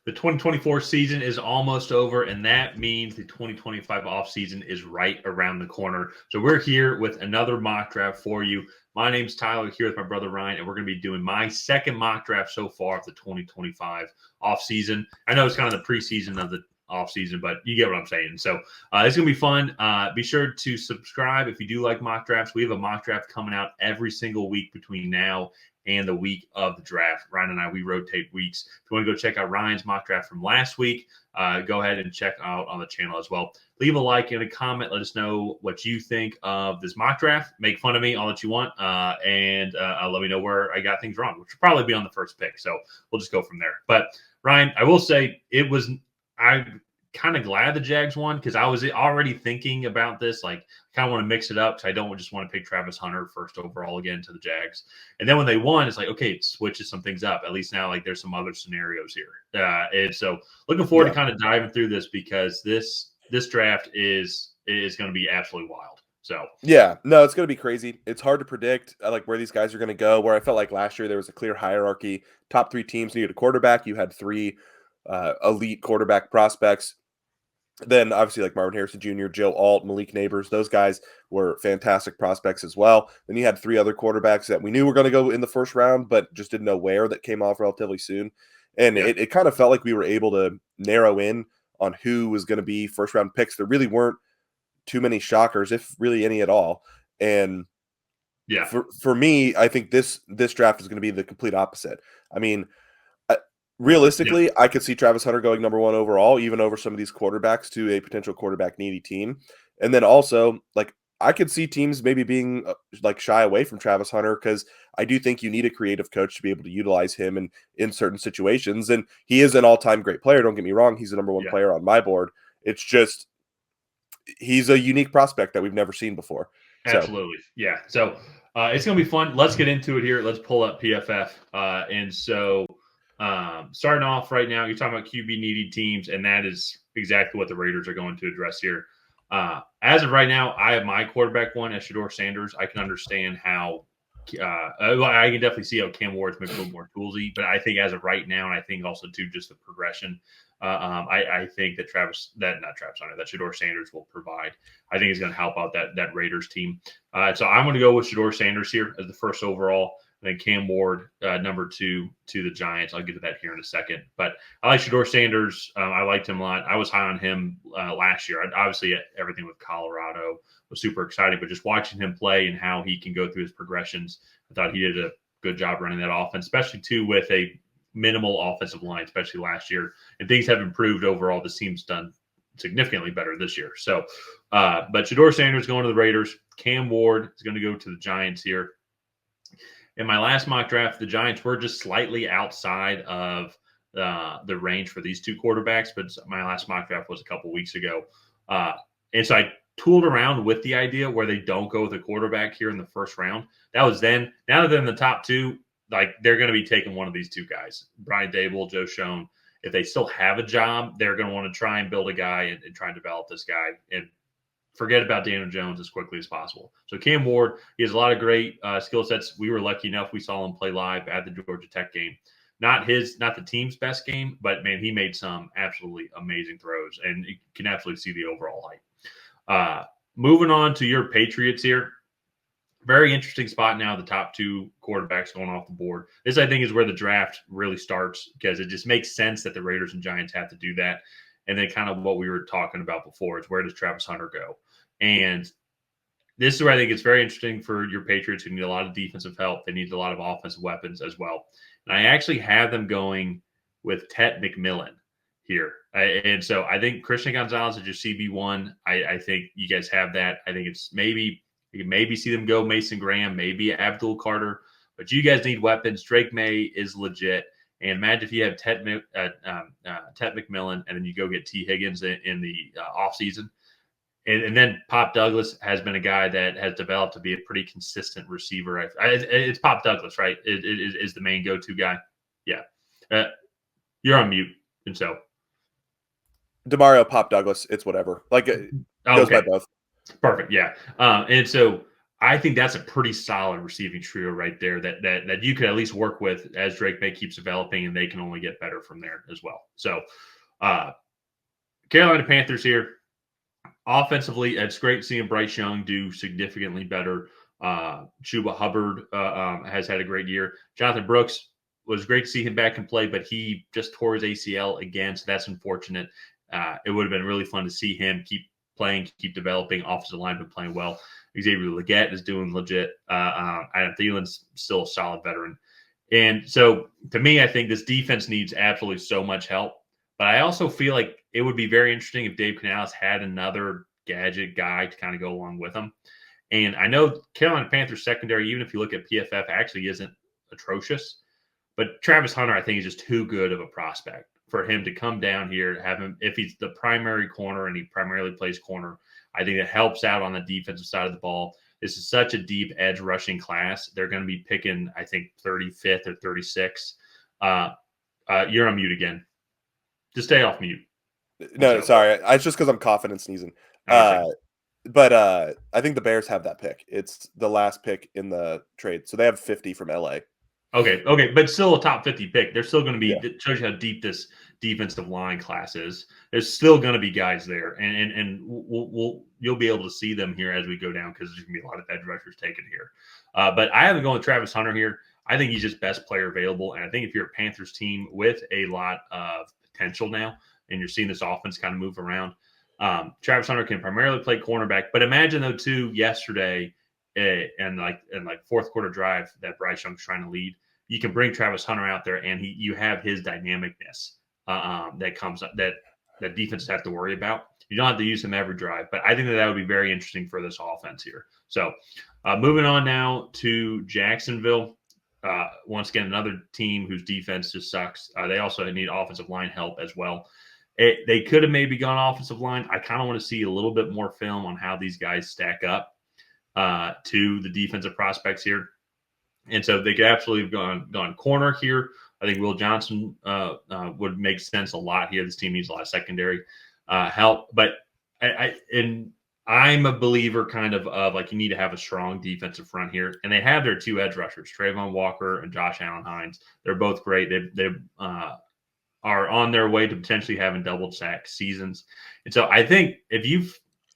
The 2024 season is almost over, and that means the 2025 offseason is right around the corner. So we're here with another mock draft for you. My name's Tyler, here with my brother Ryan, and we're going to be doing my second mock draft so far of the 2025 offseason. I know it's kind of the preseason of the offseason, but you get what I'm saying. So it's going to be fun. Be sure to subscribe if you do like mock drafts. We have a mock draft coming out every single week between now and the week of the draft. Ryan and I, we rotate weeks. If you want to go check out Ryan's mock draft from last week, go ahead and check out on the channel as well. Leave a like and a comment. Let us know what you think of this mock draft. Make fun of me all that you want, and let me know where I got things wrong, which will probably be on the first pick. So we'll just go from there. But Ryan, I will say I'm kind of glad the Jags won because I was already thinking about this. Like, kind of want to mix it up because I don't just want to pick Travis Hunter first overall again to the Jags. And then when they won, it's like, okay, it switches some things up. At least now, like, there's some other scenarios here. And so looking forward to kind of diving through this because this draft is going to be absolutely wild. So yeah, no, it's going to be crazy. It's hard to predict like where these guys are going to go. Where I felt like last year there was a clear hierarchy. Top three teams needed a quarterback. You had three elite quarterback prospects. Then obviously like Marvin Harrison Jr., Joe Alt, Malik Neighbors, those guys were fantastic prospects as well. Then you had three other quarterbacks that we knew were going to go in the first round, but just didn't know where, that came off relatively soon. And it kind of felt like we were able to narrow in on who was going to be first round picks. There really weren't too many shockers, if really any at all. And for me, I think this draft is going to be the complete opposite. I mean, realistically, I could see Travis Hunter going number one overall, even over some of these quarterbacks to a potential quarterback needy team. And then also, like, I could see teams maybe being like shy away from Travis Hunter because I do think you need a creative coach to be able to utilize him in certain situations. And he is an all-time great player. Don't get me wrong. He's the number one player on my board. It's just he's a unique prospect that we've never seen before. Absolutely. Yeah. So it's going to be fun. Let's get into it here. Let's pull up PFF. And so starting off right now, you're talking about QB needy teams, and that is exactly what the Raiders are going to address here. As of right now, I have my quarterback one as Shedeur Sanders. I can understand how I can definitely see how Cam Ward's maybe a little more toolsy, but I think as of right now, and I think also too just the progression, I think that Shedeur Sanders will provide. I think he's going to help out that Raiders team. So I'm going to go with Shedeur Sanders here as the first overall. And then Cam Ward, number two to the Giants. I'll get to that here in a second. But I like Shedeur Sanders. I liked him a lot. I was high on him last year. Obviously, everything with Colorado was super exciting. But just watching him play and how he can go through his progressions, I thought he did a good job running that offense, especially, too, with a minimal offensive line, especially last year. And things have improved overall. This team's done significantly better this year. So, but Shedeur Sanders going to the Raiders. Cam Ward is going to go to the Giants here. In my last mock draft, the Giants were just slightly outside of the range for these two quarterbacks, but my last mock draft was a couple weeks ago. And so I tooled around with the idea where they don't go with a quarterback here in the first round. That was then. Now that they're in the top two, like, they're going to be taking one of these two guys, Brian Daboll, Joe Schoen. If they still have a job, they're going to want to try and build a guy and try and develop this guy and forget about Daniel Jones as quickly as possible. So Cam Ward, he has a lot of great skill sets. We were lucky enough we saw him play live at the Georgia Tech game. Not the team's best game, but, man, he made some absolutely amazing throws, and you can absolutely see the overall hype. Moving on to your Patriots here. Very interesting spot now, the top two quarterbacks going off the board. This, I think, is where the draft really starts because it just makes sense that the Raiders and Giants have to do that. And then kind of what we were talking about before is where does Travis Hunter go? And this is where I think it's very interesting for your Patriots who need a lot of defensive help. They need a lot of offensive weapons as well. And I actually have them going with Tet McMillan here. And so I think Christian Gonzalez is your CB1. I think you guys have that. I think it's you can maybe see them go Mason Graham, maybe Abdul Carter. But you guys need weapons. Drake May is legit. And imagine if you have Tet McMillan and then you go get T. Higgins in the offseason. And then Pop Douglas has been a guy that has developed to be a pretty consistent receiver. It's Pop Douglas, right? It is the main go-to guy. Yeah. You're on mute. And so. DeMario, Pop Douglas, it's whatever. Like, it goes by both. Perfect. Yeah. And so I think that's a pretty solid receiving trio right there that you could at least work with as Drake May keeps developing, and they can only get better from there as well. So, Carolina Panthers here. Offensively, it's great seeing Bryce Young do significantly better. Chuba Hubbard has had a great year. Jonathan Brooks was great to see him back in play, but he just tore his ACL again, so that's unfortunate. It would have been really fun to see him keep playing, keep developing. Offensive lineman playing well. Xavier Legette is doing legit. Adam Thielen's still a solid veteran. And so, to me, I think this defense needs absolutely so much help. But I also feel like it would be very interesting if Dave Canales had another gadget guy to kind of go along with him. And I know Carolina Panthers secondary, even if you look at PFF, actually isn't atrocious. But Travis Hunter, I think, is just too good of a prospect for him to come down here, have him, if he's the primary corner and he primarily plays corner, I think it helps out on the defensive side of the ball. This is such a deep edge rushing class. They're going to be picking, I think, 35th or 36th. You're on mute again. Just stay off mute. No, sorry. It's just because I'm coughing and sneezing. But I think the Bears have that pick. It's the last pick in the trade. So they have 50 from LA. Okay. But still a top 50 pick. They're still going to be, it shows you how deep this defensive line class is. There's still going to be guys there. And you'll be able to see them here as we go down because there's going to be a lot of edge rushers taken here. But I haven't gone with Travis Hunter here. I think he's just best player available. And I think if you're a Panthers team with a lot of potential now, and you're seeing this offense kind of move around, Travis Hunter can primarily play cornerback. But imagine, though, too, yesterday and like fourth quarter drive that Bryce Young's trying to lead, you can bring Travis Hunter out there, and you have his dynamicness that comes up that defenses have to worry about. You don't have to use him every drive, but I think that would be very interesting for this offense here. So moving on now to Jacksonville. Once again, another team whose defense just sucks. They also need offensive line help as well. They could have maybe gone offensive line. I kind of want to see a little bit more film on how these guys stack up to the defensive prospects here. And so they could absolutely have gone corner here. I think Will Johnson would make sense a lot here. This team needs a lot of secondary help. But I'm a believer kind of like you need to have a strong defensive front here. And they have their two edge rushers, Trayvon Walker and Josh Allen Hines. They're both great. They are on their way to potentially having double sack seasons. And so I think if you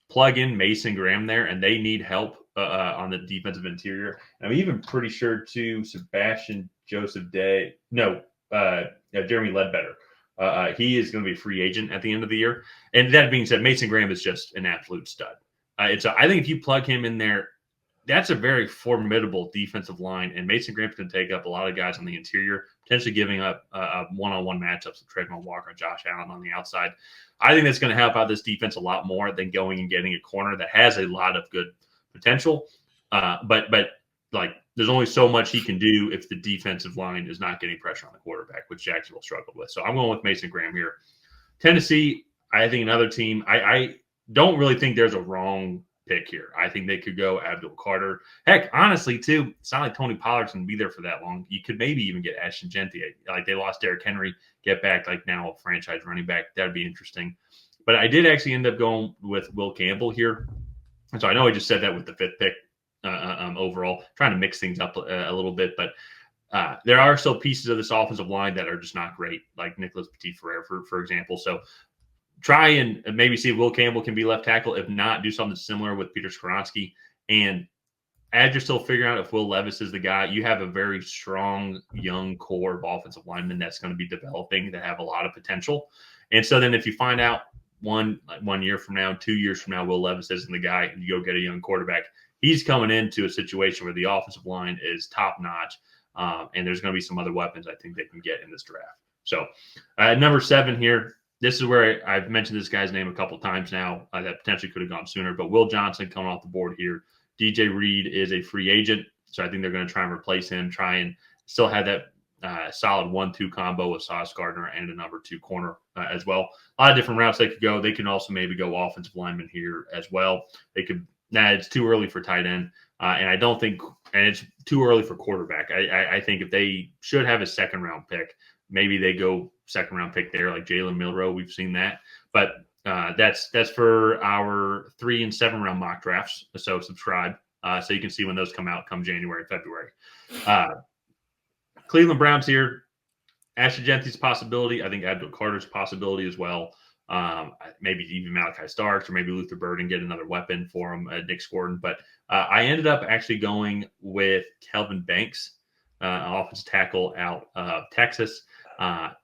plug in Mason Graham there and they need help on the defensive interior, I'm even pretty sure too, Sebastian Joseph Day, Jeremy Ledbetter. He is going to be a free agent at the end of the year. And that being said, Mason Graham is just an absolute stud. I think if you plug him in there, that's a very formidable defensive line. And Mason Graham's going to take up a lot of guys on the interior, potentially giving up one-on-one matchups with Trayvon Walker and Josh Allen on the outside. I think that's going to help out this defense a lot more than going and getting a corner that has a lot of good potential. But like, there's only so much he can do if the defensive line is not getting pressure on the quarterback, which Jacksonville struggled with. So I'm going with Mason Graham here. Tennessee, I think another team. I don't really think there's a wrong pick here. I think they could go Abdul Carter. Heck, honestly, too, it's not like Tony Pollard's going to be there for that long. You could maybe even get Ashton Jeanty. Like, they lost Derrick Henry, get back like now a franchise running back. That would be interesting. But I did actually end up going with Will Campbell here. And so I know I just said that with the fifth pick overall, trying to mix things up a little bit. But there are still pieces of this offensive line that are just not great, like Nicholas Petit-Frere, for example. So try and maybe see if Will Campbell can be left tackle. If not, do something similar with Peter Skoronski. And as you're still figuring out if Will Levis is the guy, you have a very strong young core of offensive linemen that's going to be developing that have a lot of potential. And so then if you find out 1 year from now, 2 years from now, Will Levis isn't the guy, and you go get a young quarterback, he's coming into a situation where the offensive line is top notch. And there's going to be some other weapons I think they can get in this draft. So number 7 here. This is where I've mentioned this guy's name a couple times now that potentially could have gone sooner, but Will Johnson coming off the board here. DJ Reed is a free agent, so I think they're going to try and replace him, try and still have that solid 1-2 combo with Sauce Gardner and a number 2 corner as well. A lot of different routes they could go. They can also maybe go offensive lineman here as well. They could. It's too early for tight end, and I don't think, and it's too early for quarterback. I think if they should have a second-round pick, maybe they go second-round pick there, like Jalen Milroe. We've seen that. But that's for our 3- and 7-round mock drafts. So subscribe So you can see when those come out come January and February. Cleveland Browns here. Ashton Jeanty's possibility. I think Abdul Carter's possibility as well. Maybe even Malachi Starks or maybe Luther Burden get another weapon for him, Nick Gordon. But I ended up actually going with Kelvin Banks, offensive tackle out of Texas.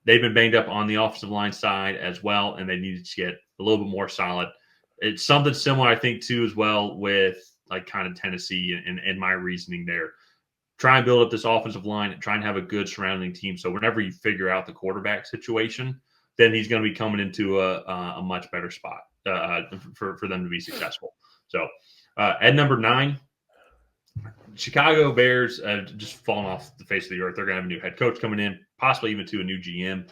They've been banged up on the offensive line side as well, and they needed to get a little bit more solid. It's something similar, I think, too, as well with like kind of Tennessee and my reasoning there. Try and build up this offensive line and try and have a good surrounding team. So whenever you figure out the quarterback situation, then he's going to be coming into a much better spot for them to be successful. So at number 9, Chicago Bears just fallen off the face of the earth. They're going to have a new head coach coming in, possibly even to a new GM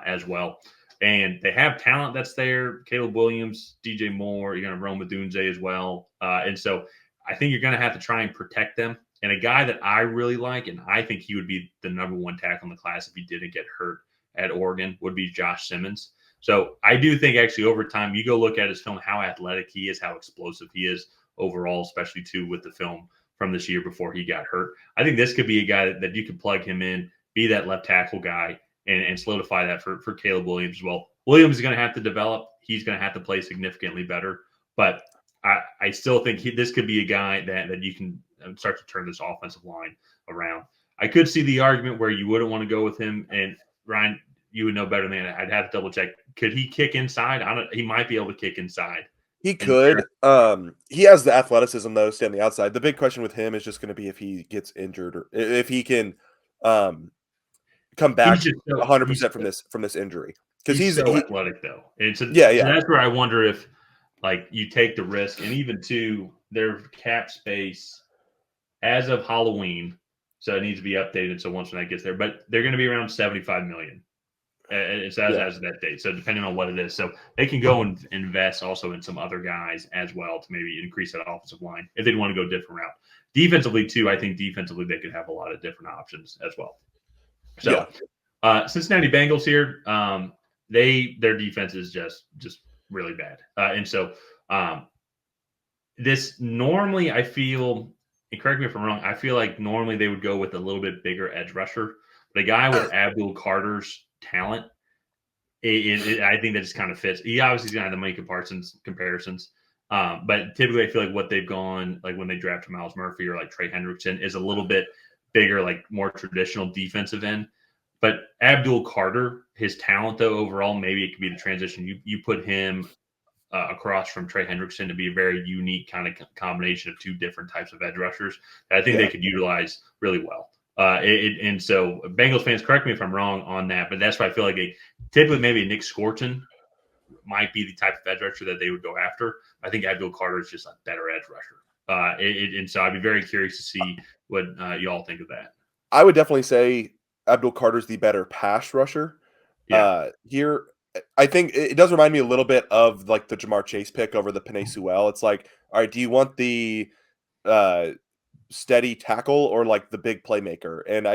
as well. And they have talent that's there. Caleb Williams, DJ Moore, you're going to Rome Odunze as well. And so I think you're going to have to try and protect them. And a guy that I really like, and I think he would be the number 1 tackle in the class if he didn't get hurt at Oregon, would be Josh Simmons. So I do think actually over time, you go look at his film, how athletic he is, how explosive he is overall, especially too with the film from this year before he got hurt. I think this could be a guy that you could plug him in, be that left tackle guy, and solidify that for Caleb Williams as well. Williams is going to have to develop. He's going to have to play significantly better. But I still think this could be a guy that you can start to turn this offensive line around. I could see the argument where you wouldn't want to go with him. And Ryan, you would know better than that. I'd have to double check. Could he kick inside? He might be able to kick inside. He could. He has the athleticism though, stay on the outside. The big question with him is just going to be if he gets injured or if he can come back 100% from this injury. Because he's so athletic though. And so yeah. That's where I wonder if like you take the risk, and even to their cap space as of Halloween, so it needs to be updated. So once when that gets there, but they're going to be around $75 million. It's as of that date. So depending on what it is, so they can go and invest also in some other guys as well to maybe increase that offensive line if they want to go a different route. Defensively too, I think defensively they could have a lot of different options as well. So Cincinnati Bengals here, their defense is just really bad, and so this normally I feel. And correct me if I'm wrong, I feel like normally they would go with a little bit bigger edge rusher. But a guy with Abdul Carter's talent, I think that just kind of fits. He obviously is going to have the Micah Parsons comparisons. But typically I feel like what they've gone, like when they drafted Miles Murphy or like Trey Hendrickson, is a little bit bigger, like more traditional defensive end. But Abdul Carter, his talent, though, overall, maybe it could be the transition. You put him across from Trey Hendrickson to be a very unique kind of combination of 2 different types of edge rushers that I think they could utilize really well. And so Bengals fans, correct me if I'm wrong on that, but that's why I feel like typically maybe Nick Scorton might be the type of edge rusher that they would go after. I think Abdul Carter is just a better edge rusher. And so I'd be very curious to see what you all think of that. I would definitely say Abdul Carter's the better pass rusher. Here, I think it does remind me a little bit of like the Jamar Chase pick over the Penei Sewell. It's like, all right, do you want the steady tackle or like the big playmaker? And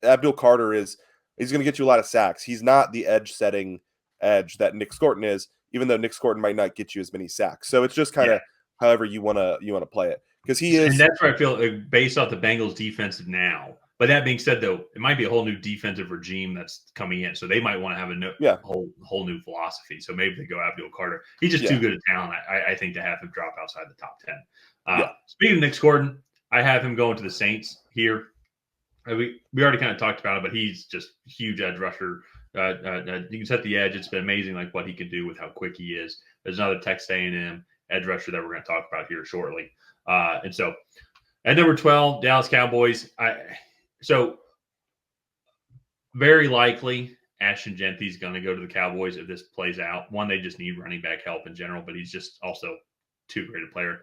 Abdul Carter he's going to get you a lot of sacks. He's not the edge that Nick Scorton is, even though Nick Scorton might not get you as many sacks. So it's just kind of however you want to play it, because he is. And that's where I feel based off the Bengals defense now. But that being said, though, it might be a whole new defensive regime that's coming in, so they might want to have a whole new philosophy. So maybe they go Abdul Carter. He's just too good a talent, I think, to have him drop outside the top 10. Speaking of Nick Gordon, I have him going to the Saints here. We already kind of talked about it, but he's just a huge edge rusher. You can set the edge. It's been amazing, like what he can do with how quick he is. There's another Texas A&M edge rusher that we're going to talk about here shortly. And so at number 12, Dallas Cowboys. So very likely Ashton Jeanty is going to go to the Cowboys if this plays out. One, they just need running back help in general, but he's just also too great a player.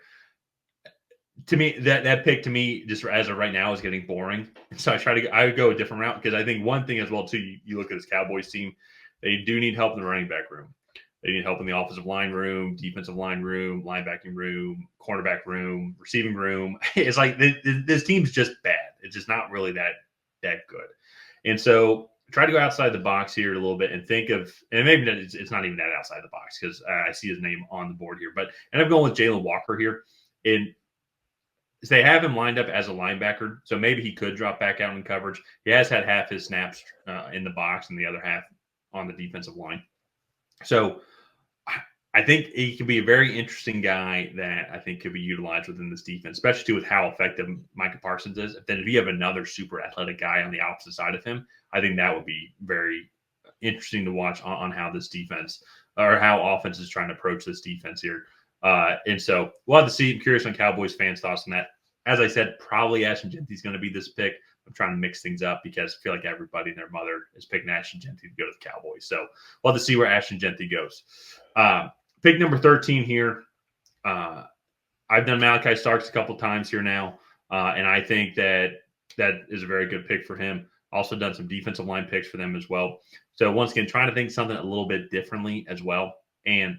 To me, that pick to me, just as of right now, is getting boring. So I would go a different route, because I think one thing as well too, you look at this Cowboys team, they do need help in the running back room. They need help in the offensive line room, defensive line room, linebacking room, cornerback room, receiving room. It's like this team's just bad. It's just not really that good. And so try to go outside the box here a little bit and think of, and maybe it's not even that outside the box, because I see his name on the board here, but I'm going with Jalen Walker here. And they have him lined up as a linebacker, so maybe he could drop back out in coverage. He has had half his snaps in the box and the other half on the defensive line. So I think he could be a very interesting guy that I think could be utilized within this defense, especially too with how effective Micah Parsons is. Then if you have another super athletic guy on the opposite side of him, I think that would be very interesting to watch on how this defense or how offense is trying to approach this defense here. And so we'll have to see. I'm curious on Cowboys fans' thoughts on that. As I said, probably Ashton Jeanty is going to be this pick. I'm trying to mix things up because I feel like everybody and their mother is picking Ashton Jeanty to go to the Cowboys. So we'll have to see where Ashton Jeanty goes. Pick number 13 here. I've done Malachi Starks a couple times here now, and I think that is a very good pick for him. Also done some defensive line picks for them as well. So once again, trying to think something a little bit differently as well. And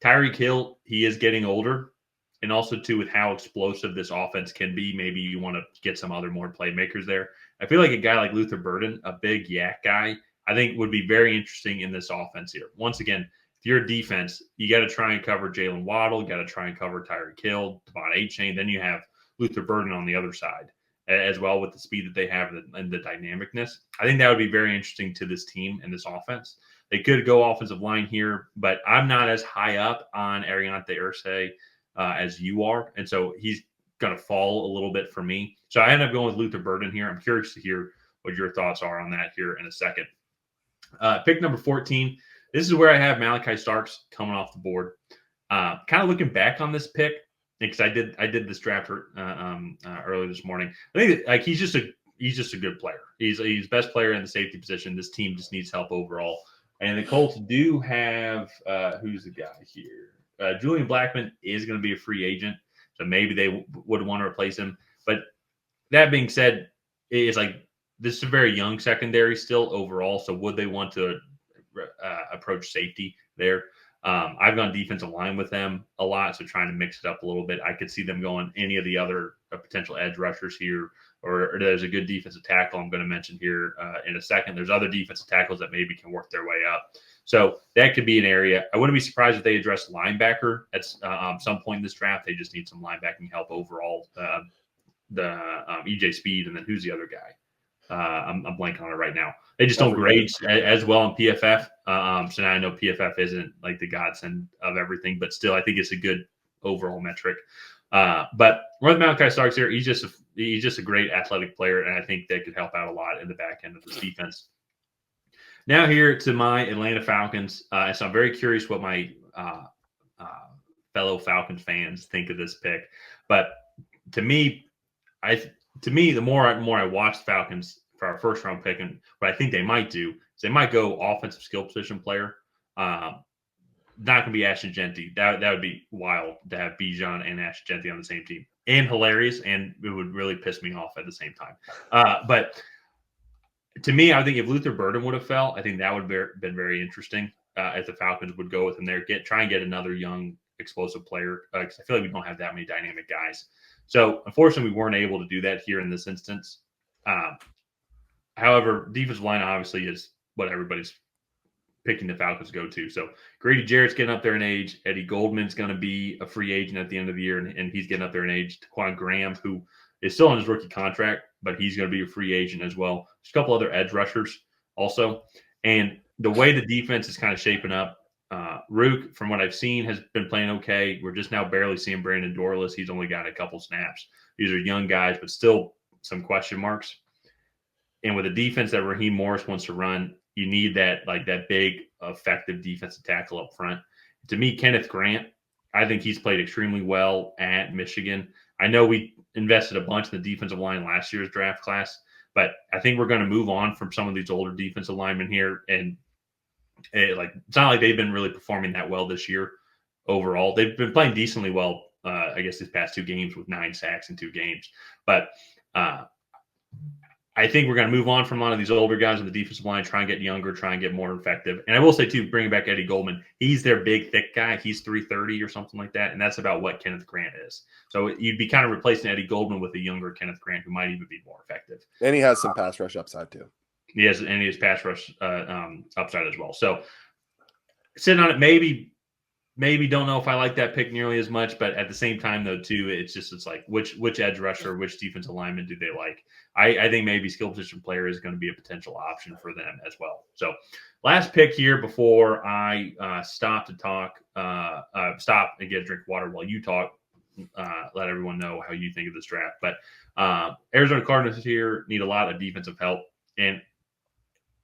Tyreek Hill, he is getting older. And also, too, with how explosive this offense can be, maybe you want to get some other more playmakers there. I feel like a guy like Luther Burden, a big yak guy, I think would be very interesting in this offense here. Once again, if you're a defense, you got to try and cover Jalen Waddle, got to try and cover Tyreek Hill, Devon A-Chain. Then you have Luther Burden on the other side as well with the speed that they have and the dynamicness. I think that would be very interesting to this team and this offense. They could go offensive line here, but I'm not as high up on Ariante Irsay as you are. And so he's going to fall a little bit for me. So I end up going with Luther Burden here. I'm curious to hear what your thoughts are on that here in a second. Pick number 14. This is where I have Malachi Starks coming off the board. Kind of looking back on this pick because I did this draft earlier this morning. I think like he's just a good player. He's best player in the safety position. This team just needs help overall. And the Colts do have who's the guy here? Julian Blackmon is going to be a free agent, so maybe they would want to replace him. But that being said, it's like this is a very young secondary still overall. So would they want to approach safety there? I've gone defensive line with them a lot, so trying to mix it up a little bit. I could see them going any of the other potential edge rushers here, or there's a good defensive tackle I'm going to mention here in a second. There's other defensive tackles that maybe can work their way up. So that could be an area. I wouldn't be surprised if they address linebacker at some point in this draft. They just need some linebacking help overall. The EJ Speed, and then who's the other guy? I'm blanking on it right now. They just don't grade as well in PFF. So now I know PFF isn't like the godsend of everything, but still I think it's a good overall metric. But with Malachi Starks here, he's just a great athletic player, and I think that could help out a lot in the back end of this defense. Now here to my Atlanta Falcons. So I'm very curious what my fellow Falcons fans think of this pick. But to me, the more I watch the Falcons for our first round pick, and what I think they might do is they might go offensive skill position player. Not going to be Ashton Jeanty. That would be wild to have Bijan and Ashton Jeanty on the same team, and hilarious, and it would really piss me off at the same time. But to me, I think if Luther Burden would have fell, I think that would have been very interesting if the Falcons would go with him there, try and get another young, explosive player, because I feel like we don't have that many dynamic guys. So, unfortunately, we weren't able to do that here in this instance. However, defensive line obviously is what everybody's picking the Falcons to go to. So, Grady Jarrett's getting up there in age. Eddie Goldman's going to be a free agent at the end of the year, and he's getting up there in age. Taquan Graham, who is still on his rookie contract, but he's going to be a free agent as well. There's a couple other edge rushers also. And the way the defense is kind of shaping up, Rook, from what I've seen, has been playing okay. We're just now barely seeing Brandon Dorless. He's only got a couple snaps. These are young guys, but still some question marks. And with a defense that Raheem Morris wants to run, you need that big, effective defensive tackle up front. To me, Kenneth Grant, I think he's played extremely well at Michigan. I know we invested a bunch in the defensive line last year's draft class, but I think we're going to move on from some of these older defensive linemen here. And it's not like they've been really performing that well this year overall. They've been playing decently well, I guess, these past 2 games with 9 sacks in 2 games. But I think we're going to move on from a lot of these older guys on the defensive line, try and get younger, try and get more effective. And I will say, too, bringing back Eddie Goldman, he's their big, thick guy. He's 330 or something like that, and that's about what Kenneth Grant is. So you'd be kind of replacing Eddie Goldman with a younger Kenneth Grant who might even be more effective. And he has some pass rush upside, too. He has pass rush upside as well. So sitting on it, maybe maybe don't know if I like that pick nearly as much, but at the same time, though, too, it's like which edge rusher, which defensive lineman do they like? I think maybe skill position player is going to be a potential option for them as well. So, last pick here before I stop to talk, stop and get a drink of water while you talk. Let everyone know how you think of this draft. But Arizona Cardinals here need a lot of defensive help, and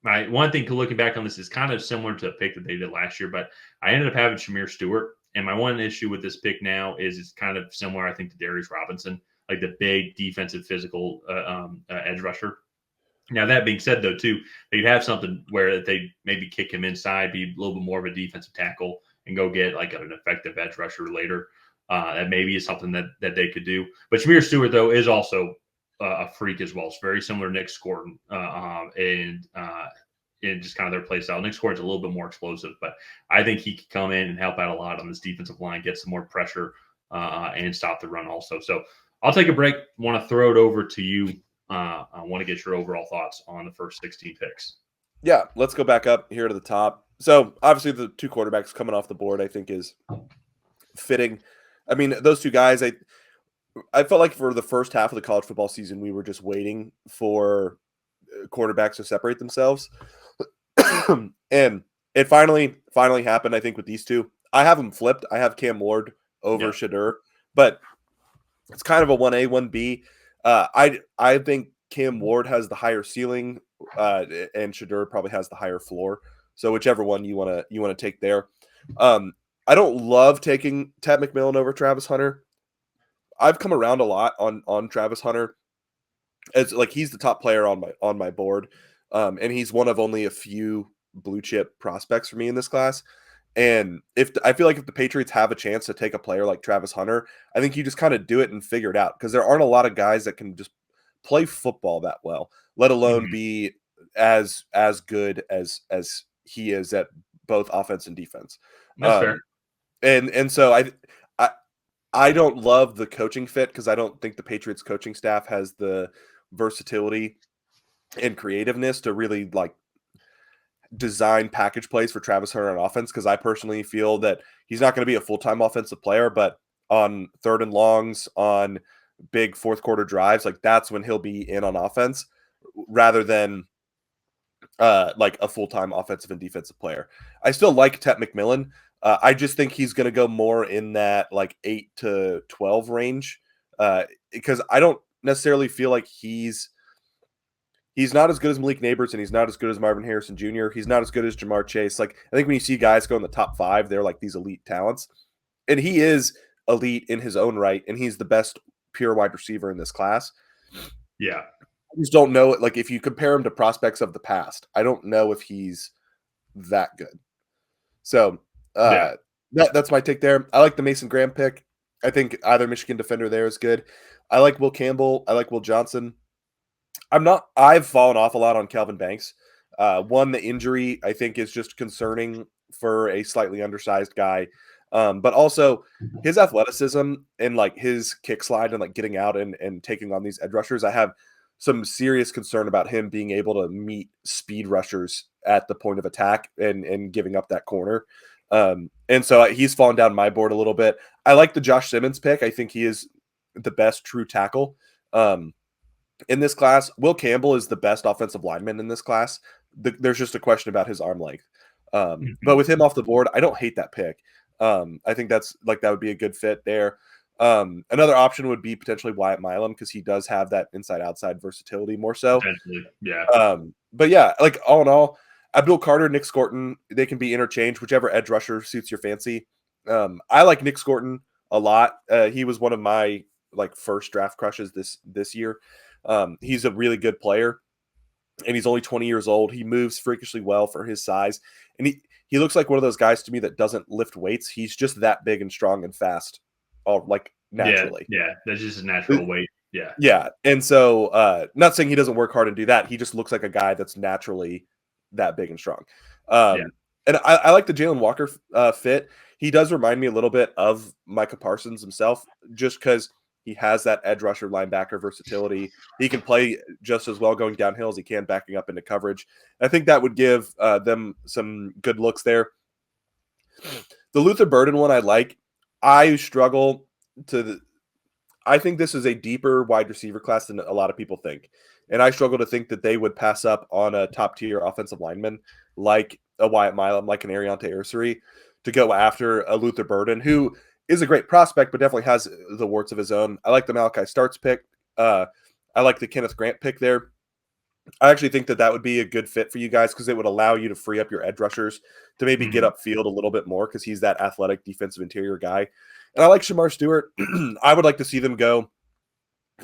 my one thing looking back on this is kind of similar to a pick that they did last year, but I ended up having Shedeur Stewart. And my one issue with this pick now is it's kind of similar, I think, to Darius Robinson, like the big defensive physical edge rusher. Now, that being said, though, too, they'd have something where they maybe kick him inside, be a little bit more of a defensive tackle, and go get like an effective edge rusher later. That maybe is something that they could do. But Shedeur Stewart, though, is also a freak as well. It's very similar to Nick Scorton and just kind of their play style. Nick Scorton's a little bit more explosive, but I think he could come in and help out a lot on this defensive line, get some more pressure and stop the run also. So I'll take a break. Want to throw it over to you. I want to get your overall thoughts on the first 16 picks. Yeah, let's go back up here to the top. So obviously the two quarterbacks coming off the board, I think, is fitting. I mean, those two guys, I felt like for the first half of the college football season, we were just waiting for quarterbacks to separate themselves. And it finally happened, I think, with these two. I have them flipped. I have Cam Ward over Shedeur, but it's kind of a 1A, 1B. I think Cam Ward has the higher ceiling, and Shedeur probably has the higher floor. So whichever one you want to take there. I don't love taking Ted McMillan over Travis Hunter. I've come around a lot on Travis Hunter. As like he's the top player on my board, and he's one of only a few blue chip prospects for me in this class. And I feel like if the Patriots have a chance to take a player like Travis Hunter, I think you just kind of do it and figure it out, because there aren't a lot of guys that can just play football that well, let alone be as good as he is at both offense and defense. That's fair. And so I don't love the coaching fit, because I don't think the Patriots coaching staff has the versatility and creativeness to really like design package plays for Travis Hunter on offense, because I personally feel that he's not going to be a full-time offensive player, but on third and longs, on big fourth quarter drives, like that's when he'll be in on offense rather than like a full-time offensive and defensive player. I still like Ted McMillan. I just think he's going to go more in that like 8 to 12 range, because I don't necessarily feel like he's not as good as Malik Neighbors, and he's not as good as Marvin Harrison Jr. He's not as good as Jamar Chase. Like, I think when you see guys go in the top 5, they're like these elite talents, and he is elite in his own right, and he's the best pure wide receiver in this class. Yeah. I just don't know. Like, if you compare him to prospects of the past, I don't know if he's that good. So that's my take there. I like the Mason Graham pick. I think either Michigan defender there is good. I like Will Campbell. I like Will Johnson. I've fallen off a lot on Calvin Banks. The injury I think is just concerning for a slightly undersized guy. But also his athleticism and like his kick slide and like getting out and taking on these edge rushers. I have some serious concern about him being able to meet speed rushers at the point of attack and giving up that corner. And so he's fallen down my board a little bit. I like the Josh Simmons pick. I think he is the best true tackle in this class. Will Campbell is the best offensive lineman in this class. There's just a question about his arm length. But with him off the board, I don't hate that pick. I think that would be a good fit there. Another option would be potentially Wyatt Milam, because he does have that inside-outside versatility more so. Yeah. But yeah, like all in all, Abdul Carter, Nick Scorton, they can be interchanged, whichever edge rusher suits your fancy. I like Nick Scorton a lot. He was one of my like first draft crushes this year. He's a really good player, and he's only 20 years old. He moves freakishly well for his size, and he looks like one of those guys to me that doesn't lift weights. He's just that big and strong and fast, all like naturally. Yeah, that's just his natural weight. Yeah. And so, not saying he doesn't work hard and do that. He just looks like a guy that's naturally that big and strong. And I like the Jalen Walker fit. He does remind me a little bit of Micah Parsons himself, just because he has that edge rusher linebacker versatility. He can play just as well going downhill as he can backing up into coverage. I think that would give them some good looks there. The The Luther Burden one I like. I struggle to I think this is a deeper wide receiver class than a lot of people think. And I struggle to think that they would pass up on a top-tier offensive lineman like a Wyatt Milam, like an Ariante Ursary, to go after a Luther Burden, who is a great prospect, but definitely has the warts of his own. I like the Malachi Starks pick. I like the Kenneth Grant pick there. I actually think that would be a good fit for you guys because it would allow you to free up your edge rushers to maybe get upfield a little bit more because he's that athletic defensive interior guy. And I like Shamar Stewart. I would like to see them go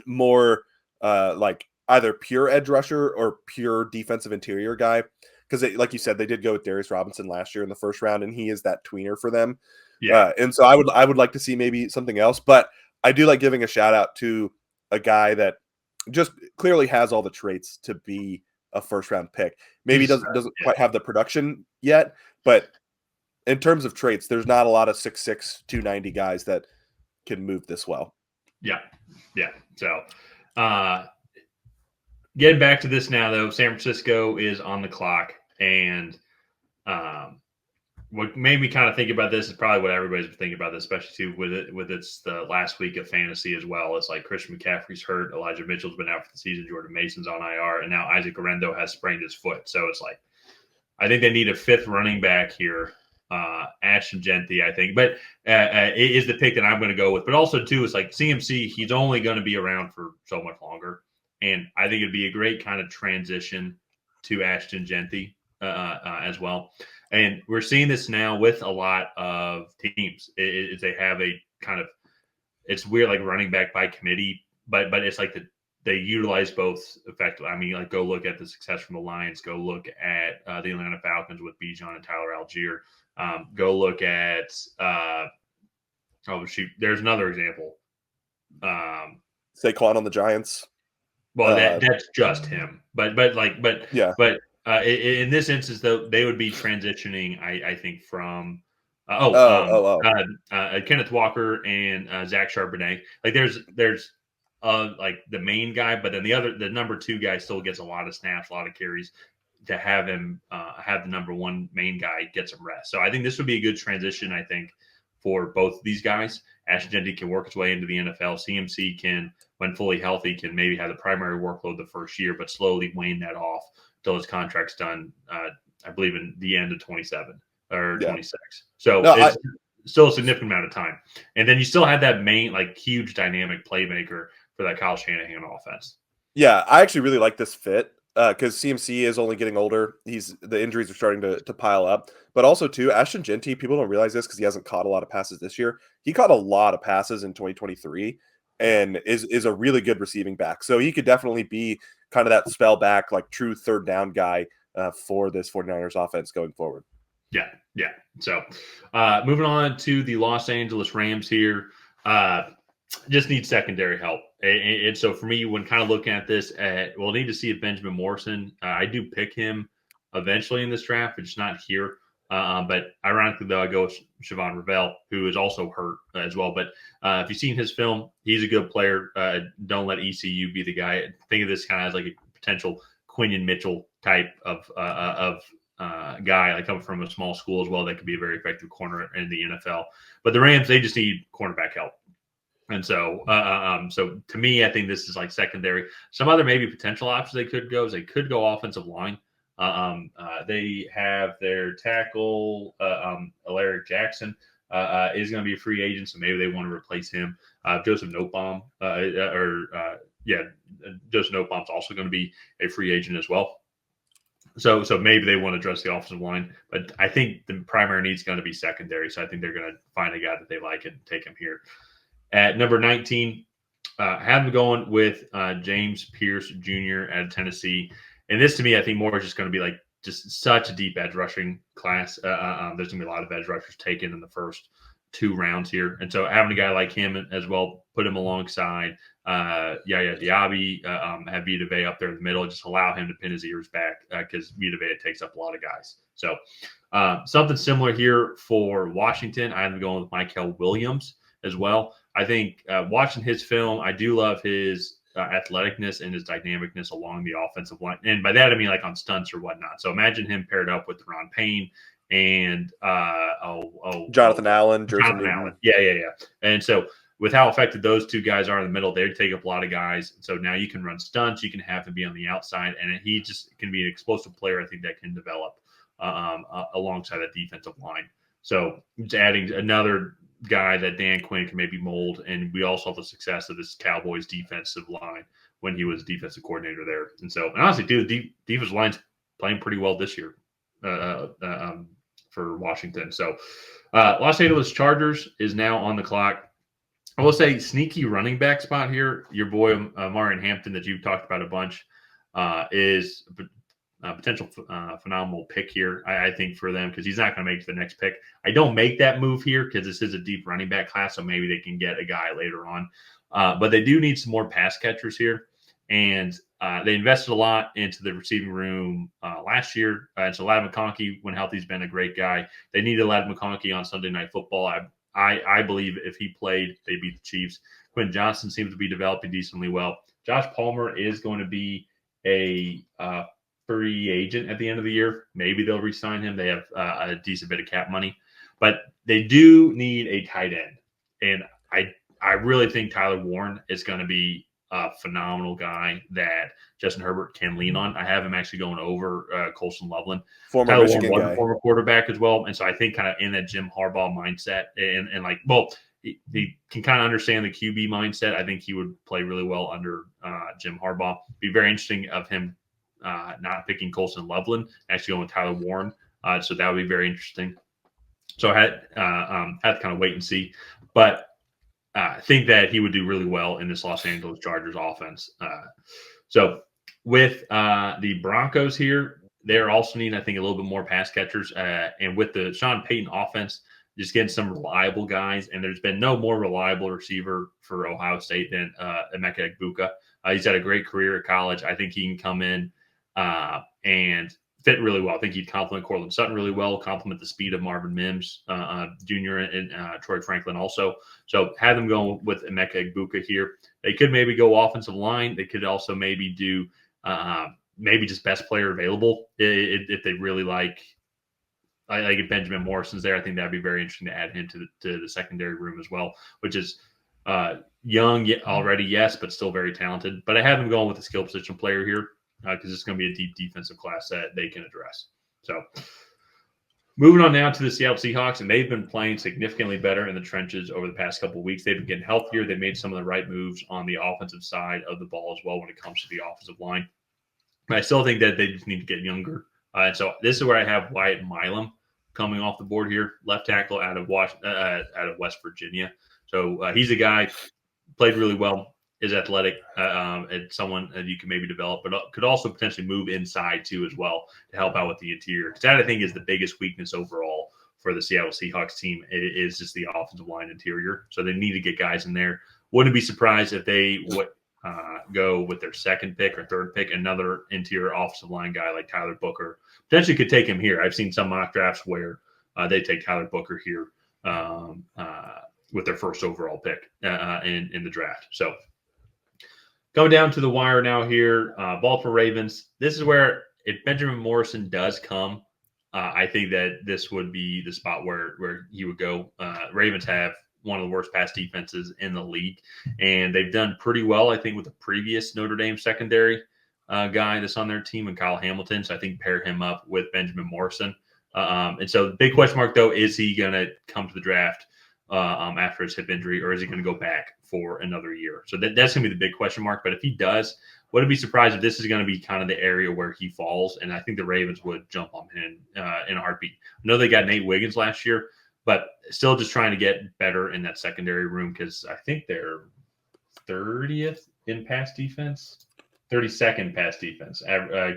more like either pure edge rusher or pure defensive interior guy because, like you said, they did go with Darius Robinson last year in the first round, and he is that tweener for them. Yeah. And so I would like to see maybe something else, but I do like giving a shout out to a guy that just clearly has all the traits to be a first round pick. Maybe doesn't quite have the production yet, but in terms of traits, there's not a lot of 6'6", 290 guys that can move this well. Yeah. Yeah. So getting back to this now, though, San Francisco is on the clock. And what made me kind of think about this is probably what everybody's been thinking about this, especially too with it's the last week of fantasy as well. It's like Christian McCaffrey's hurt, Elijah Mitchell's been out for the season, Jordan Mason's on IR, and now Isaac Orendo has sprained his foot. So it's like I think they need a fifth running back here. Ashton Jeanty, I think, but it is the pick that I'm going to go with. But also too, it's like CMC, he's only going to be around for so much longer, and I think it'd be a great kind of transition to Ashton Jeanty as well. And we're seeing this now with a lot of teams. They have a kind of, it's weird, like running back by committee, but it's like they utilize both effectively. I mean, like go look at the success from the Lions. Go look at the Atlanta Falcons with Bijan and Tyler Algier. Go look at there's another example. Saquon on the Giants. Well, that's just him. But yeah. But in this instance, though, they would be transitioning, I think, from Kenneth Walker and Zach Charbonnet. Like there's like the main guy, but then the number two guy still gets a lot of snaps, a lot of carries. To have him have the number one main guy get some rest. So I think this would be a good transition, I think, for both these guys. Ashton Jeanty can work his way into the NFL. CMC can, when fully healthy, can maybe have the primary workload the first year, but slowly wane that off until his contract's done, I believe, in the end of 27 or 26. So it's still a significant amount of time. And then you still have that main, like, huge dynamic playmaker for that Kyle Shanahan offense. Yeah, I actually really like this fit. Because CMC is only getting older. The injuries are starting to pile up. But also, too, Ashton Jeanty, people don't realize this because he hasn't caught a lot of passes this year. He caught a lot of passes in 2023 and is a really good receiving back. So he could definitely be kind of that spell back, like true third down guy for this 49ers offense going forward. Yeah. So moving on to the Los Angeles Rams here. Just need secondary help. And so for me, when kind of looking at this, we'll need to see if Benjamin Morrison, I do pick him eventually in this draft, but just not here. But ironically, though, I go with Siobhan Ravel, who is also hurt as well. But if you've seen his film, he's a good player. Don't let ECU be the guy. Think of this kind of as like a potential Quinion Mitchell type of guy, like coming from a small school as well, that could be a very effective corner in the NFL. But the Rams, they just need cornerback help. And so, so to me, I think this is like secondary. Some other maybe potential options they could go is they could go offensive line. They have their tackle, Alaric Jackson, is going to be a free agent, so maybe they want to replace him. Joseph Notebaum, Joseph Notebaum's also going to be a free agent as well. So maybe they want to address the offensive line, but I think the primary need is going to be secondary. So I think they're going to find a guy that they like and take him here. At number 19, have them going with James Pierce Jr. out of Tennessee. And this, to me, I think more is just going to be like just such a deep edge rushing class. There's going to be a lot of edge rushers taken in the first 2 rounds here. And so having a guy like him as well, put him alongside Yaya Diaby, have Vita Vea up there in the middle, just allow him to pin his ears back because Vita Vea takes up a lot of guys. So something similar here for Washington. I'm going with Michael Williams as well. I think watching his film, I do love his athleticness and his dynamicness along the offensive line. And by that, I mean like on stunts or whatnot. So imagine him paired up with Ron Payne and Jonathan Allen, Jersey Jonathan Newton. Allen. Yeah. And so with how effective those two guys are in the middle, they take up a lot of guys. So now you can run stunts, you can have him be on the outside, and he just can be an explosive player, I think, that can develop alongside that defensive line. So it's adding another guy that Dan Quinn can maybe mold, and we all saw the success of this Cowboys defensive line when he was defensive coordinator there. And so, and honestly, dude, the defensive line's playing pretty well this year for Washington. So Los Angeles Chargers is now on the clock. I will say sneaky running back spot here. Your boy Marion Hampton that you've talked about a bunch is a potential phenomenal pick here, I think, for them, because he's not going to make it to the next pick. I don't make that move here because this is a deep running back class, so maybe they can get a guy later on. But they do need some more pass catchers here, and they invested a lot into the receiving room last year. And so Ladd McConkey, when healthy, has been a great guy. They needed Ladd McConkey on Sunday Night Football. I believe if he played, they beat the Chiefs. Quentin Johnson seems to be developing decently well. Josh Palmer is going to be a free agent at the end of the year. Maybe they'll re-sign him. They have a decent bit of cap money. But they do need a tight end. And I really think Tyler Warren is going to be a phenomenal guy that Justin Herbert can lean on. I have him actually going over Colson Loveland. Former Michigan guy. Former quarterback as well. And so I think kind of in that Jim Harbaugh mindset and like, well, he can kind of understand the QB mindset. I think he would play really well under Jim Harbaugh. Be very interesting of him not picking Colson Loveland, actually going with Tyler Warren. So that would be very interesting. So I had to kind of wait and see. But I think that he would do really well in this Los Angeles Chargers offense. So with the Broncos here, they're also needing, I think, a little bit more pass catchers. And with the Sean Payton offense, just getting some reliable guys. And there's been no more reliable receiver for Ohio State than Emeka Egbuka. He's had a great career at college. I think he can come in and fit really well. I think he'd complement Cortland Sutton really well, complement the speed of Marvin Mims Jr. and Troy Franklin also. So have them going with Emeka Egbuka here. They could maybe go offensive line. They could also maybe do maybe just best player available if they really like if Benjamin Morrison's there. I think that'd be very interesting to add him to the secondary room as well, which is young already, yes, but still very talented. But I have them going with a skill position player here because it's going to be a deep defensive class that they can address. So moving on now to the Seattle Seahawks, and they've been playing significantly better in the trenches over the past couple of weeks. They've been getting healthier. They made some of the right moves on the offensive side of the ball as well when it comes to the offensive line. But I still think that they just need to get younger. And so this is where I have Wyatt Milam coming off the board here, left tackle out of West Virginia. So he's a guy, played really well, is athletic, and someone that you can maybe develop, but could also potentially move inside too as well to help out with the interior. Because that, I think, is the biggest weakness overall for the Seattle Seahawks team is just the offensive line interior. So they need to get guys in there. Wouldn't be surprised if they would go with their second pick or third pick, another interior offensive line guy like Tyler Booker. Potentially could take him here. I've seen some mock drafts where they take Tyler Booker here with their first overall pick in the draft. So going down to the wire now here, Baltimore Ravens. This is where if Benjamin Morrison does come, I think that this would be the spot where he would go. Ravens have one of the worst pass defenses in the league, and they've done pretty well, I think, with the previous Notre Dame secondary guy that's on their team, and Kyle Hamilton. So I think pair him up with Benjamin Morrison. And so the big question mark, though, is he going to come to the draft after his hip injury, or is he going to go back for another year? So that's going to be the big question mark. But if he does, wouldn't be surprised if this is going to be kind of the area where he falls. And I think the Ravens would jump on him in a heartbeat. I know they got Nate Wiggins last year, but still just trying to get better in that secondary room because I think they're 30th in pass defense, 32nd pass defense,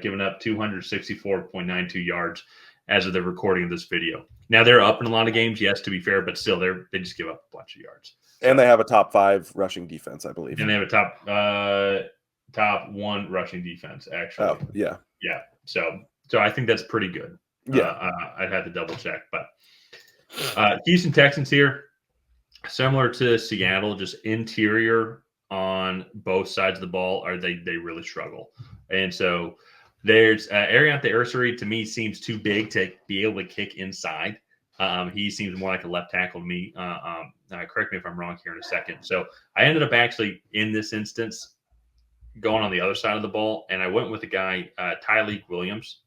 giving up 264.92 yards as of the recording of this video. Now they're up in a lot of games, yes, to be fair, but still they just give up a bunch of yards. And they have a top 5 rushing defense, I believe. And they have a top 1 rushing defense, actually. Oh, yeah. Yeah. So I think that's pretty good. Yeah. I'd have to double check. But Houston Texans here, similar to Seattle, just interior on both sides of the ball, they really struggle. And so There's Ariante Ursary to me seems too big to be able to kick inside. He seems more like a left tackle to me. Correct me if I'm wrong here in a second. So I ended up actually in this instance going on the other side of the ball, and I went with a guy, Tyleik Williams,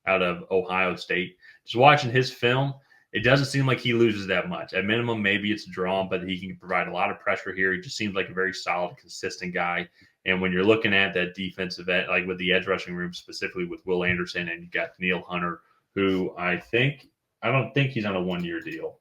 out of Ohio State. Just watching his film, it doesn't seem like he loses that much. At minimum, maybe it's a draw, but he can provide a lot of pressure here. He just seems like a very solid, consistent guy. And when you're looking at that defensive end, like with the edge rushing room, specifically with Will Anderson, and you got Neil Hunter, who I don't think he's on a 1-year deal.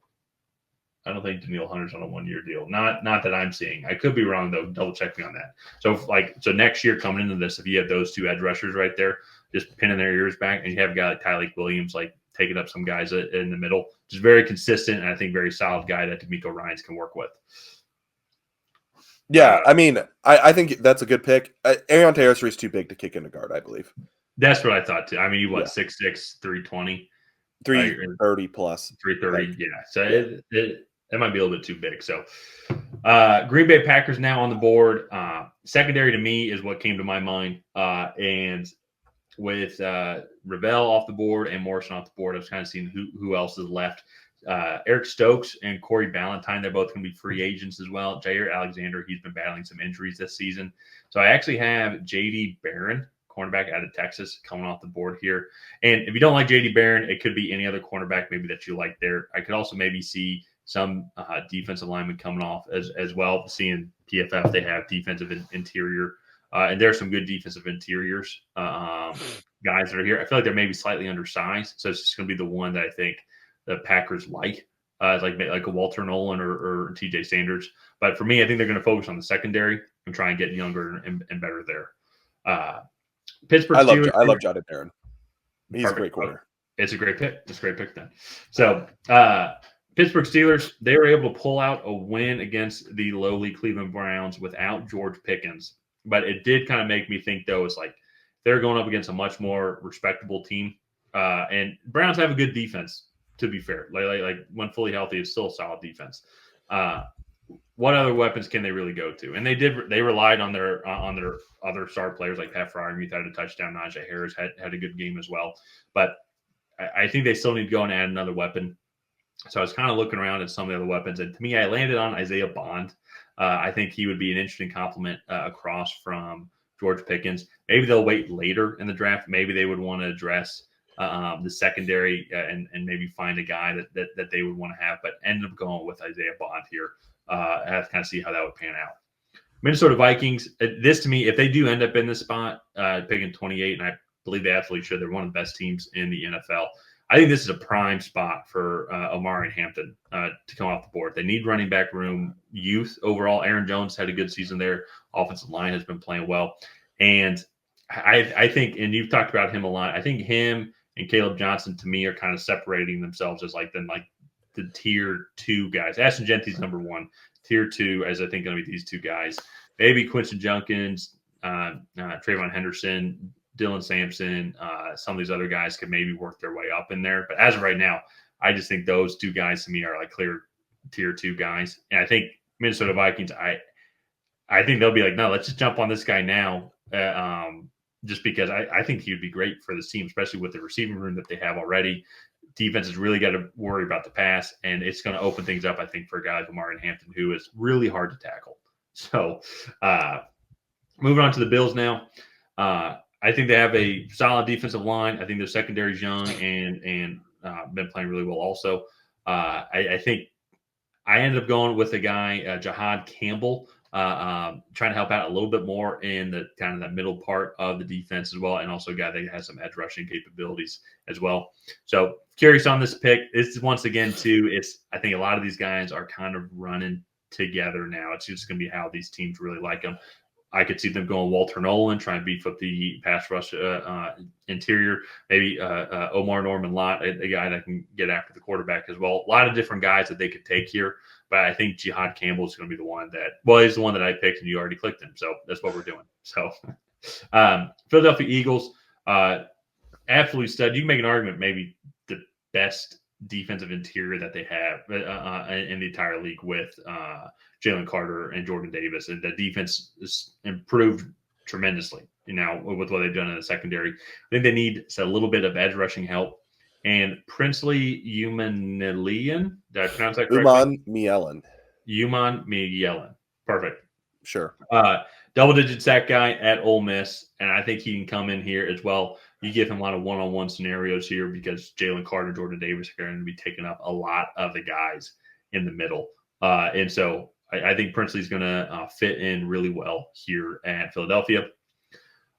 I don't think Daniil Hunter's on a 1-year deal. Not that I'm seeing. I could be wrong though. Double check me on that. So next year coming into this, if you have those two edge rushers right there, just pinning their ears back, and you have a guy like Tyleik Williams, like taking up some guys in the middle, just very consistent and I think very solid guy that D'Amico Ryans can work with. Yeah, I mean, I think that's a good pick. Ariante Ursary is too big to kick into guard, I believe. That's what I thought too. I mean, 6'6", 320. 330 plus. 330, yeah. So it might be a little bit too big. So Green Bay Packers now on the board. Secondary to me is what came to my mind. And with Ravel off the board and Morrison off the board, I was kind of seeing who else is left. Eric Stokes and Corey Ballantyne, they're both going to be free agents as well. Jair Alexander, he's been battling some injuries this season. So I actually have J.D. Barron, cornerback out of Texas, coming off the board here. And if you don't like J.D. Barron, it could be any other cornerback maybe that you like there. I could also maybe see some defensive linemen coming off as well. Seeing PFF, they have defensive interior. And there's some good defensive interiors guys that are here. I feel like they're maybe slightly undersized. So it's just going to be the one that I think the Packers like a Walter Nolan or TJ Sanders. But for me, I think they're going to focus on the secondary and try and get younger and better there. Pittsburgh Steelers. I love Jada Barron. He's perfect. A great corner. It's a great pick. It's a great pick then. So Pittsburgh Steelers, they were able to pull out a win against the lowly Cleveland Browns without George Pickens. But it did kind of make me think, though, it's like they're going up against a much more respectable team. And Browns have a good defense, to be fair. Like when fully healthy, it's still a solid defense. What other weapons can they really go to? And they relied on their other star players like Pat Freiermuth had a touchdown. Najee Harris had a good game as well. But I think they still need to go and add another weapon. So I was kind of looking around at some of the other weapons. And to me, I landed on Isaiah Bond. I think he would be an interesting compliment across from George Pickens. Maybe they'll wait later in the draft. Maybe they would want to address the secondary and maybe find a guy that they would want to have, but ended up going with Isaiah Bond here. I have to kind of see how that would pan out. Minnesota Vikings, this to me, if they do end up in this spot, picking 28, and I believe they absolutely should, they're one of the best teams in the NFL. I think this is a prime spot for Omari and Hampton to come off the board. They need running back room, youth overall. Aaron Jones had a good season there. Offensive line has been playing well. And I think, and you've talked about him a lot, I think him and Caleb Johnson, to me, are kind of separating themselves as like the tier 2 guys. Ashton Jeanty's number 1. Tier 2, as I think, going to be these two guys. Maybe Quinton Junkins, Trayvon Henderson, Dylan Sampson, some of these other guys could maybe work their way up in there. But as of right now, I just think those two guys to me are like clear tier 2 guys. And I think Minnesota Vikings, I think they'll be like, no, let's just jump on this guy now. Just because I think he would be great for this team, especially with the receiving room that they have already. Defense has really got to worry about the pass, and it's going to open things up, I think, for a guy like Omari and Hampton, who is really hard to tackle. So moving on to the Bills now. I think they have a solid defensive line. I think their secondary is young and been playing really well also. I think I ended up going with a guy, Jihad Campbell, trying to help out a little bit more in the kind of that middle part of the defense as well, and also a guy that has some edge rushing capabilities as well. So curious on this pick. This is once again too. I think a lot of these guys are kind of running together now. It's just going to be how these teams really like them. I could see them going Walter Nolan, trying to beef up the pass rush interior. Maybe Omar Norman Lott, a guy that can get after the quarterback as well. A lot of different guys that they could take here. But I think Jihad Campbell is going to be the one he's the one that I picked, and you already clicked him. So that's what we're doing. So Philadelphia Eagles, absolute stud. You can make an argument maybe the best defensive interior that they have in the entire league with Jalen Carter and Jordan Davis. And the defense is improved tremendously, with what they've done in the secondary. I think they need a little bit of edge rushing help. And Princely Umanilian, did I pronounce that correctly? Uman Mielen. Perfect. Sure. Double-digit sack guy at Ole Miss, and I think he can come in here as well. You give him a lot of one-on-one scenarios here because Jalen Carter, Jordan Davis are going to be taking up a lot of the guys in the middle. And so I think Princely's going to fit in really well here at Philadelphia.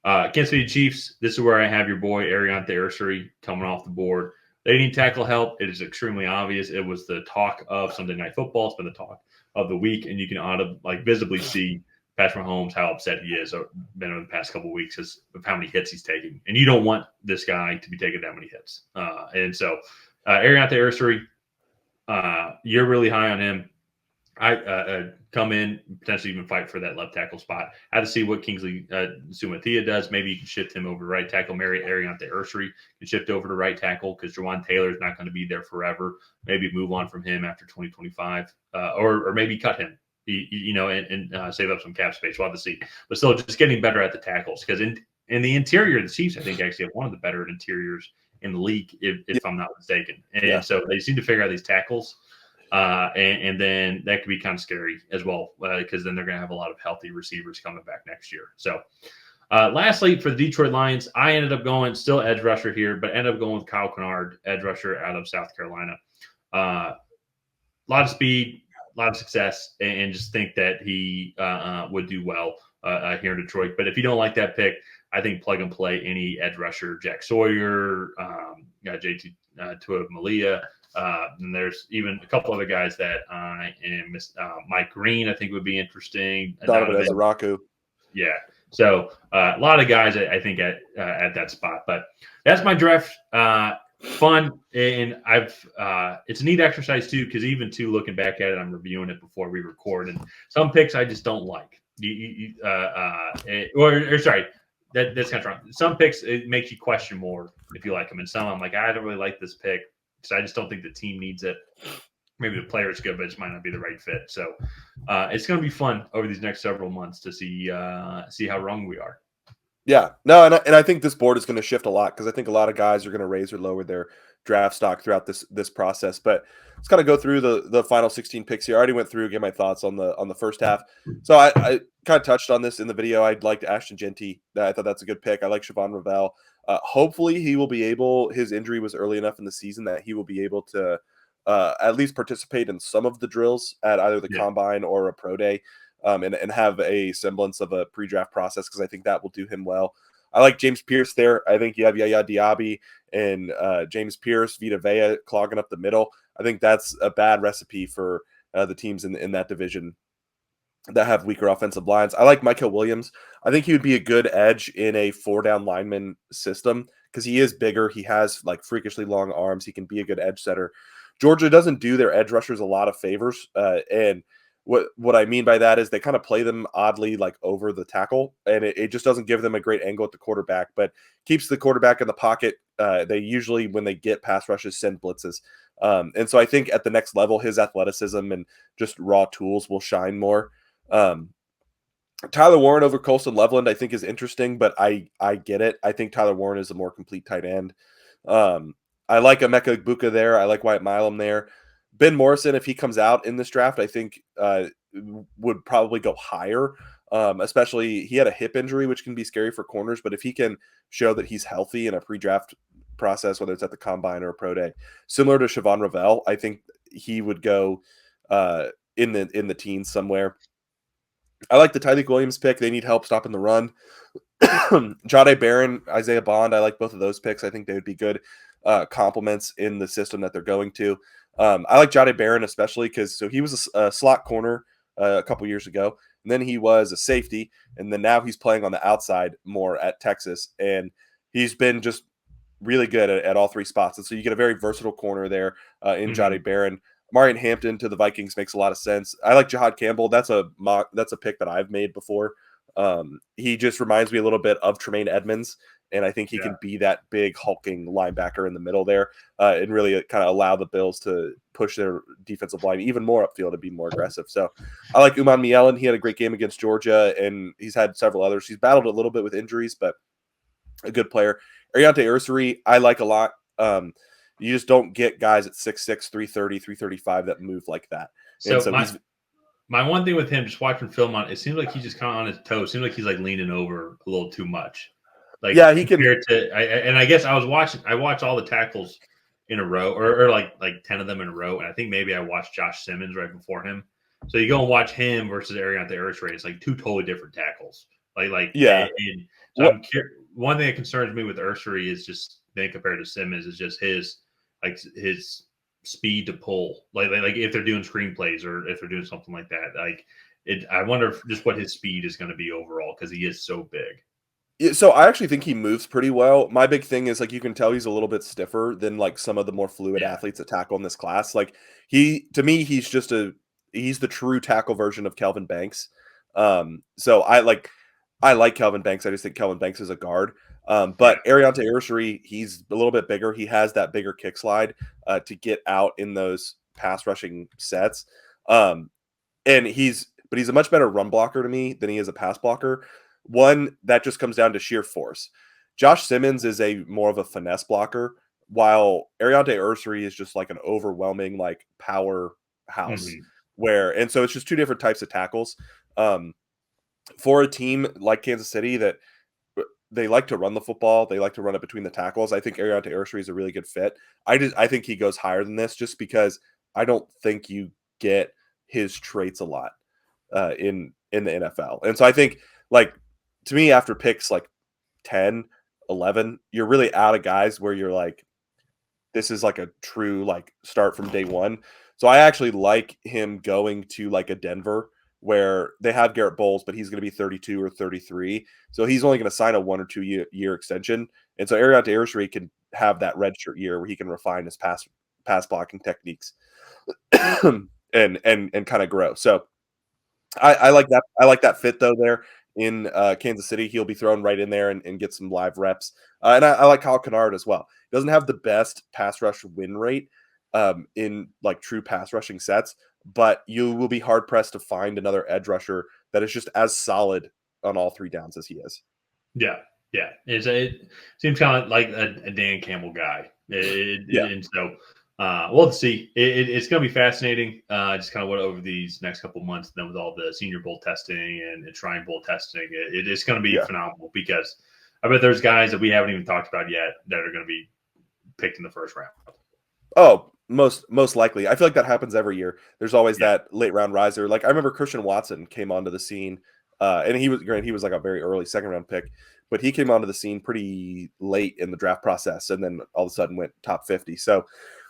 Kansas City Chiefs, this is where I have your boy Ariante Ursary coming off the board. They need tackle help. It is extremely obvious. It was the talk of Sunday Night Football. It's been the talk of the week, and you can visibly see Patrick Mahomes how upset he is been over the past couple of weeks of how many hits he's taking. And you don't want this guy to be taking that many hits. And so Ariante Ursary, you're really high on him. I come in, potentially even fight for that left tackle spot. I have to see what Kingsley Sumathia does. Maybe you can shift him over to right tackle. Ariante Ursary can shift over to right tackle because Jawan Taylor is not going to be there forever. Maybe move on from him after 2025, or maybe cut him, and save up some cap space. We'll have to see. But still, just getting better at the tackles because in the interior, the Chiefs, I think, actually have one of the better interiors in the league, if I'm not mistaken. And so they seem to figure out these tackles. And then that could be kind of scary as well because then they're going to have a lot of healthy receivers coming back next year. So lastly, for the Detroit Lions, I ended up going still edge rusher here, but ended up going with Kyle Kennard, edge rusher out of South Carolina. A lot of speed, a lot of success, and just think that he would do well here in Detroit. But if you don't like that pick, I think plug and play any edge rusher, Jack Sawyer, JT Tuamalia. And there's even a couple other guys that I am Mike Green, I think would be interesting. Donovan Ezeraku. Yeah. So a lot of guys I think at that spot, but that's my draft. Fun. And it's a neat exercise too, because even looking back at it, I'm reviewing it before we record, and some picks I just don't like. That's kind of wrong. Some picks it makes you question more if you like them, and some I'm like, I don't really like this pick. So I just don't think the team needs it. Maybe the player is good, but it just might not be the right fit. So it's going to be fun over these next several months to see how wrong we are. Yeah, no, and I think this board is going to shift a lot because I think a lot of guys are going to raise or lower their draft stock throughout this process. But let's kind of go through the final 16 picks here. I already went through, get my thoughts on the first half. So I kind of touched on this in the video. I liked Ashton Jeanty. I thought that's a good pick. I like Siobhan Ravel. Hopefully he will be able, his injury was early enough in the season that he will be able to at least participate in some of the drills at either the combine or a pro day, and have a semblance of a pre-draft process because I think that will do him well. I like James Pierce there. I think you have Yaya Diaby and James Pierce, Vita Vea clogging up the middle. I think that's a bad recipe for the teams in that division that have weaker offensive lines. I like Michael Williams. I think he would be a good edge in a 4-down lineman system because he is bigger. He has like freakishly long arms. He can be a good edge setter. Georgia doesn't do their edge rushers a lot of favors. And what I mean by that is they kind of play them oddly like over the tackle, and it just doesn't give them a great angle at the quarterback, but keeps the quarterback in the pocket. They usually, when they get pass rushes, send blitzes. And so I think at the next level, his athleticism and just raw tools will shine more. Tyler Warren over Colston Loveland I think is interesting, but I get it. I think Tyler Warren is a more complete tight end. I like Emeka Egbuka there. I like Wyatt Milam there. Ben Morrison, if he comes out in this draft, I think would probably go higher. Especially he had a hip injury, which can be scary for corners, but if he can show that he's healthy in a pre-draft process, whether it's at the combine or a pro day, similar to Siobhan Ravel, I think he would go in the teens somewhere. I like the Tyreek Williams pick. They need help stopping the run. Jahdae Barron, Isaiah Bond, I like both of those picks. I think they would be good complements in the system that they're going to. I like Jahdae Barron especially because he was a slot corner a couple years ago, and then he was a safety, and then now he's playing on the outside more at Texas, and he's been just really good at all three spots. And so you get a very versatile corner there in Jahdae Barron. Marion Hampton to the Vikings makes a lot of sense. I like Jahad Campbell. That's a pick that I've made before. He just reminds me a little bit of Tremaine Edmonds, And I think he can be that big hulking linebacker in the middle there and really kind of allow the Bills to push their defensive line even more upfield and be more aggressive. So I like Uman Mielen. He had a great game against Georgia, and he's had several others. He's battled a little bit with injuries, but a good player. Ariante Ursary, I like a lot. You just don't get guys at 6'6", 330, 335 that move like that. So, my one thing with him, just watching film on it, seems like he's just kind of on his toes. It seems like he's like leaning over a little too much. Like, yeah, he can. I guess I watched all the tackles in a row, or like 10 of them in a row, and I think maybe I watched Josh Simmons right before him. So you go and watch him versus Ariante Ursary. It's like two totally different tackles. Yeah. And so I'm curious. One thing that concerns me with Ursary is just then compared to Simmons is just his speed to pull. Like if they're doing screenplays or if they're doing something like that. I wonder just what his speed is going to be overall because he is so big. So I actually think he moves pretty well. My big thing is you can tell he's a little bit stiffer than some of the more fluid athletes that tackle in this class. To me, he's the true tackle version of Kelvin Banks. So I like Kelvin Banks. I just think Kelvin Banks is a guard. But Ariante Ursary, he's a little bit bigger. He has that bigger kick slide to get out in those pass rushing sets. And he's a much better run blocker to me than he is a pass blocker. One, that just comes down to sheer force. Josh Simmons is more of a finesse blocker, while Ariante Ursary is just an overwhelming powerhouse. And so it's just two different types of tackles. For a team like Kansas City that they like to run the football, they like to run it between the tackles, I think Ariante Ursary is a really good fit. I think he goes higher than this just because I don't think you get his traits a lot in the NFL. And so I think to me, after picks 10, 11, you're really out of guys where you're this is a true start from day one. So I actually like him going to a Denver where they have Garrett Bowles, but he's going to be 32 or 33. So he's only going to sign a 1 or 2 year extension. And so Ariante Ursary can have that redshirt year where he can refine his pass blocking techniques and kind of grow. So I like that. I like that fit though there in Kansas City. He'll be thrown right in there and get some live reps. And I like Kyle Kennard as well. He doesn't have the best pass rush win rate in true pass rushing sets, but you will be hard pressed to find another edge rusher that is just as solid on all three downs as he is. Yeah. It seems kind of like a Dan Campbell guy. And so we'll see. It's going to be fascinating. Just kind of what over these next couple of months, then with all the Senior Bowl testing and Shrine Bowl testing, it's going to be phenomenal because I bet there's guys that we haven't even talked about yet that are going to be picked in the first round. Oh, most likely. I feel like that happens every year. There's always that late round riser. I remember Christian Watson came onto the scene, and he was a very early second round pick, but he came onto the scene pretty late in the draft process, and then all of a sudden went top 50. So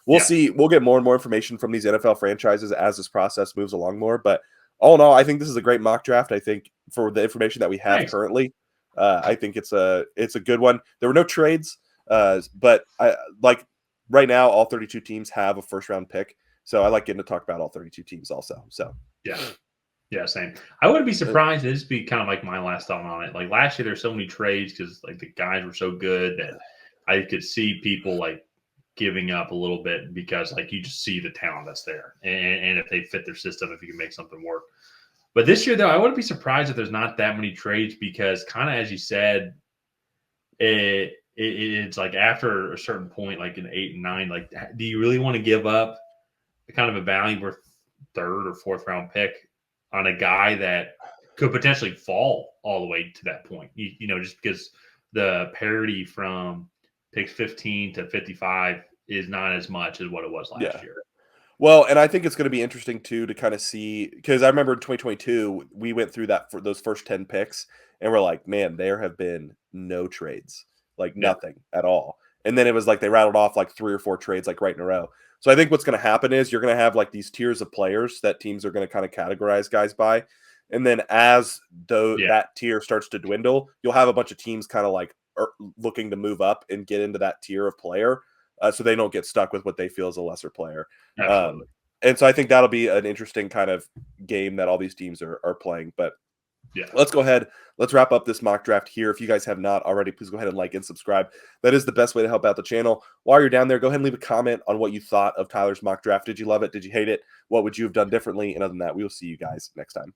we'll see. We'll get more and more information from these NFL franchises as this process moves along more. But all in all, I think this is a great mock draft. I think for the information that we have currently, I think it's a good one. There were no trades, but I right now all 32 teams have a first round pick. So I like getting to talk about all 32 teams also. So yeah, same. I wouldn't be surprised. This would be kind of my last thought on it. Last year, there's so many trades because the guys were so good that I could see people giving up a little bit because you just see the talent that's there, and if they fit their system, if you can make something work. But this year, though, I wouldn't be surprised if there's not that many trades because kind of as you said, it's after a certain point, in 8 and 9, do you really want to give up kind of a valuable third or fourth round pick on a guy that could potentially fall all the way to that point? Just because the parity from picks 15 to 55 is not as much as what it was last year. Well, and I think it's going to be interesting too to kind of see, because I remember in 2022 we went through that for those first 10 picks, and we're like, man, there have been no trades, nothing at all. And then it was they rattled off 3 or 4 trades right in a row. So I think what's going to happen is you're going to have these tiers of players that teams are going to kind of categorize guys by, and then as that tier starts to dwindle, you'll have a bunch of teams kind of looking to move up and get into that tier of player, so they don't get stuck with what they feel is a lesser player. And so I think that'll be an interesting kind of game that all these teams are playing. But Yeah. Let's go ahead. Let's wrap up this mock draft here. If you guys have not already, please go ahead and like and subscribe. That is the best way to help out the channel. While you're down there, go ahead and leave a comment on what you thought of Tyler's mock draft. Did you love it? Did you hate it? What would you have done differently? And other than that, we will see you guys next time.